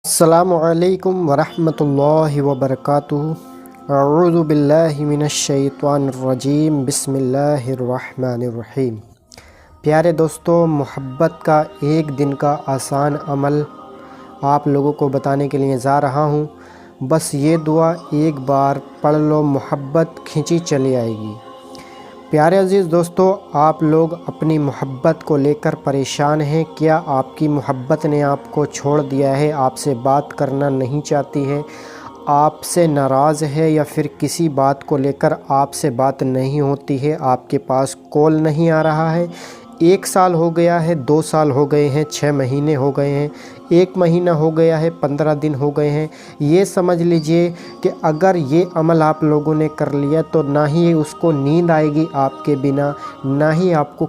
السلام علیکم ورحمۃ اللہ وبرکاتہ۔ اعوذ باللہ من الشیطان الرجیم، بسم اللہ الرحمن الرحیم۔ پیارے دوستو، محبت کا ایک دن کا آسان عمل آپ لوگوں کو بتانے کے لیے جا رہا ہوں۔ بس یہ دعا ایک بار پڑھ لو، محبت کھینچی چلی آئے گی۔ پیارے عزیز دوستو، آپ لوگ اپنی محبت کو لے کر پریشان ہیں۔ کیا آپ کی محبت نے آپ کو چھوڑ دیا ہے؟ آپ سے بات کرنا نہیں چاہتی ہے، آپ سے ناراض ہے، یا پھر کسی بات کو لے کر آپ سے بات نہیں ہوتی ہے، آپ کے پاس کال نہیں آ رہا ہے؟ 1 سال ہو گیا ہے، 2 سال ہو گئے ہیں، 6 مہینے ہو گئے ہیں، 1 مہینہ ہو گیا ہے، 15 دن ہو گئے ہیں۔ یہ سمجھ لیجئے کہ اگر یہ عمل آپ لوگوں نے کر لیا تو نہ ہی اس کو نیند آئے گی آپ کے بنا، نہ ہی آپ کو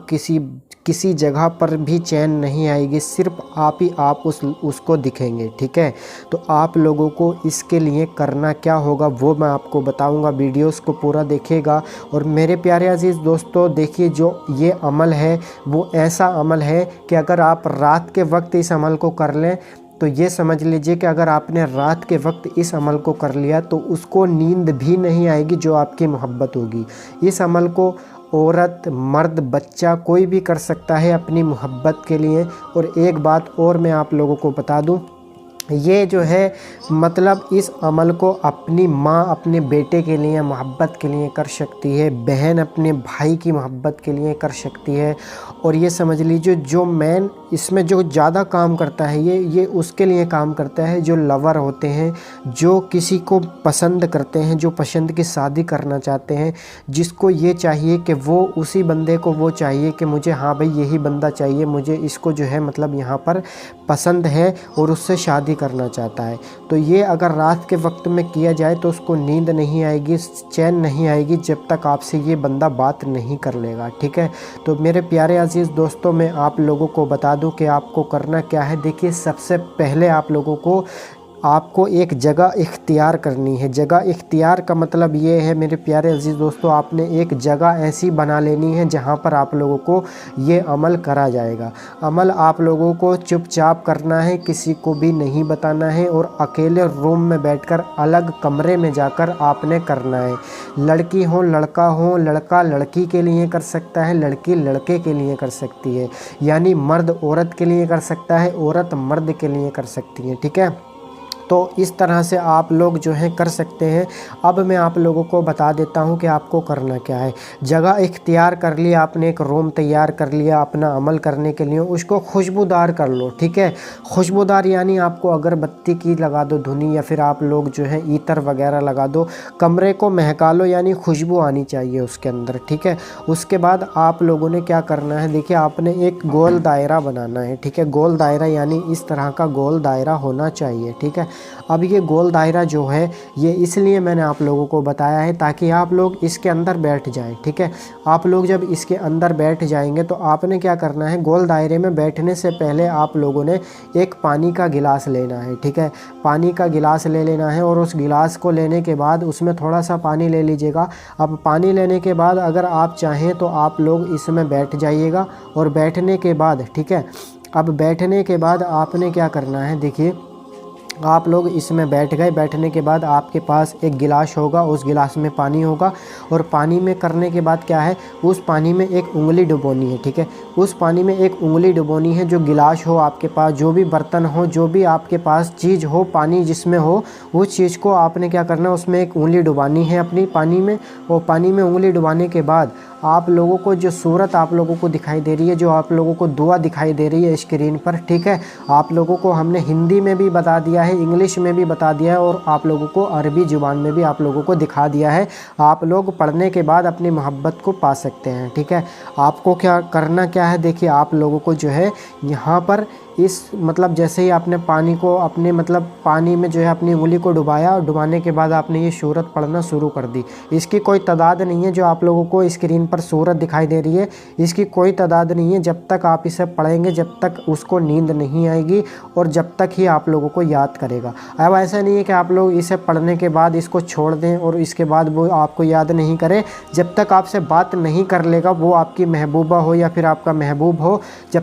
کسی جگہ پر بھی چین نہیں آئے گی، صرف آپ ہی آپ اس کو دکھیں گے، ٹھیک ہے؟ تو آپ لوگوں کو اس کے لیے کرنا کیا ہوگا وہ میں آپ کو بتاؤں گا۔ ویڈیوز کو پورا دیکھے گا۔ اور میرے پیارے عزیز دوستو، دیکھیے، جو یہ عمل ہے وہ ایسا عمل ہے کہ اگر آپ رات کے وقت اس عمل کو کر لیں تو یہ سمجھ لیجئے کہ اگر آپ نے رات کے وقت اس عمل کو کر لیا تو اس کو نیند بھی نہیں آئے گی جو آپ کی محبت ہوگی۔ اس عمل کو عورت، مرد، بچہ کوئی بھی کر سکتا ہے اپنی محبت کے لیے۔ اور ایک بات اور میں آپ لوگوں کو بتا دوں، یہ جو ہے مطلب اس عمل کو اپنی ماں اپنے بیٹے کے لیے محبت کے لیے کر سکتی ہے، بہن اپنے بھائی کی محبت کے لیے کر سکتی ہے۔ اور یہ سمجھ لیجیے جو مین اس میں جو زیادہ کام کرتا ہے یہ اس کے لیے کام کرتا ہے جو لور ہوتے ہیں، جو کسی کو پسند کرتے ہیں، جو پسند کی شادی کرنا چاہتے ہیں، جس کو یہ چاہیے کہ وہ اسی بندے کو وہ چاہیے کہ مجھے ہاں بھئی یہی بندہ چاہیے، مجھے اس کو جو ہے مطلب یہاں پر پسند ہے اور اس سے شادی کرنا چاہتا ہے۔ تو یہ اگر رات کے وقت میں کیا جائے تو اس کو نیند نہیں آئے گی، چین نہیں آئے گی جب تک آپ سے یہ بندہ بات نہیں کر لے گا، ٹھیک ہے؟ تو میرے پیارے عزیز دوستوں، میں آپ لوگوں کو بتا دوں کہ آپ کو کرنا کیا ہے۔ دیکھیے، سب سے پہلے آپ کو ایک جگہ اختیار کرنی ہے۔ جگہ اختیار کا مطلب یہ ہے میرے پیارے عزیز دوستو، آپ نے ایک جگہ ایسی بنا لینی ہے جہاں پر آپ لوگوں کو یہ عمل کرا جائے گا۔ عمل آپ لوگوں کو چپ چاپ کرنا ہے، کسی کو بھی نہیں بتانا ہے، اور اکیلے روم میں بیٹھ کر الگ کمرے میں جا کر آپ نے کرنا ہے۔ لڑکی ہو لڑکا ہو، لڑکا لڑکی کے لیے کر سکتا ہے، لڑکی لڑکے کے لیے کر سکتی ہے، یعنی مرد عورت کے لیے کر سکتا ہے، عورت مرد کے لیے کر سکتی ہے، ٹھیک ہے؟ تو اس طرح سے آپ لوگ جو ہیں کر سکتے ہیں۔ اب میں آپ لوگوں کو بتا دیتا ہوں کہ آپ کو کرنا کیا ہے۔ جگہ اختیار کر لیا آپ نے، ایک روم تیار کر لیا اپنا عمل کرنے کے لیے، اس کو خوشبودار کر لو، ٹھیک ہے؟ خوشبودار یعنی آپ کو اگربتی کی لگا دو دھنی، یا پھر آپ لوگ جو ہے عطر وغیرہ لگا دو، کمرے کو مہکا لو، یعنی خوشبو آنی چاہیے اس کے اندر، ٹھیک ہے؟ اس کے بعد آپ لوگوں نے کیا کرنا ہے، دیکھیے، آپ نے ایک گول دائرہ بنانا ہے، ٹھیک ہے؟ گول دائرہ یعنی اس طرح کا گول دائرہ ہونا چاہیے، ٹھیک ہے؟ اب یہ گول دائرہ جو ہے یہ اس لیے میں نے آپ لوگوں کو بتایا ہے تاکہ آپ لوگ اس کے اندر بیٹھ جائیں، ٹھیک ہے؟ آپ لوگ جب اس کے اندر بیٹھ جائیں گے تو آپ نے کیا کرنا ہے، گول دائرے میں بیٹھنے سے پہلے آپ لوگوں نے ایک پانی کا گلاس لینا ہے، ٹھیک ہے؟ پانی کا گلاس لے لینا ہے، اور اس گلاس کو لینے کے بعد اس میں تھوڑا سا پانی لے لیجئے گا۔ اب پانی لینے کے بعد اگر آپ چاہیں تو آپ لوگ اس میں بیٹھ جائیے گا، اور بیٹھنے کے بعد، ٹھیک ہے، اب بیٹھنے کے بعد آپ نے کیا کرنا ہے، دیکھیے، آپ لوگ اس میں بیٹھ گئے، بیٹھنے کے بعد آپ کے پاس ایک گلاس ہوگا، اس گلاس میں پانی ہوگا، اور پانی میں کرنے کے بعد کیا ہے، اس پانی میں ایک انگلی ڈبونی ہے، ٹھیک ہے؟ اس پانی میں ایک انگلی ڈبونی ہے، جو گلاس ہو آپ کے پاس، جو بھی برتن ہو، جو بھی آپ کے پاس چیز ہو، پانی جس میں ہو، اس چیز کو آپ نے کیا کرنا ہے، اس میں ایک انگلی ڈبانی ہے اپنی پانی میں، اور پانی میں انگلی ڈبانے کے بعد آپ لوگوں کو جو صورت آپ لوگوں کو دکھائی دے رہی ہے، جو آپ لوگوں کو دعا دکھائی دے رہی ہے اسکرین پر، ٹھیک ہے؟ آپ لوگوں کو ہم نے ہندی میں بھی بتا دیا ہے، انگلش میں بھی بتا دیا ہے، اور آپ لوگوں کو عربی زبان میں بھی آپ لوگوں کو دکھا دیا ہے۔ آپ لوگ پڑھنے کے بعد اپنی محبت کو پا سکتے ہیں، ٹھیک ہے؟ آپ کو کیا کرنا کیا ہے، دیکھیے، آپ لوگوں کو جو ہے یہاں پر اس مطلب جیسے ہی آپ نے پانی کو اپنے مطلب پانی میں جو ہے اپنی انگلی کو ڈبایا، اور ڈبانے کے بعد آپ نے یہ سورت پڑھنا شروع کر دی۔ اس کی کوئی تعداد نہیں ہے، جو آپ لوگوں کو اسکرین پر سورت دکھائی دے رہی ہے، اس کی کوئی تعداد نہیں ہے۔ جب تک آپ اسے پڑھیں گے جب تک اس کو نیند نہیں آئے گی، اور جب تک ہی آپ لوگوں کو یاد کرے گا۔ اب ایسا نہیں ہے کہ آپ لوگ اسے پڑھنے کے بعد اس کو چھوڑ دیں اور اس کے بعد وہ آپ کو یاد نہیں کرے۔ جب تک آپ سے بات نہیں کر لے گا، وہ آپ کی محبوبہ ہو یا پھر آپ کا محبوب ہو، جب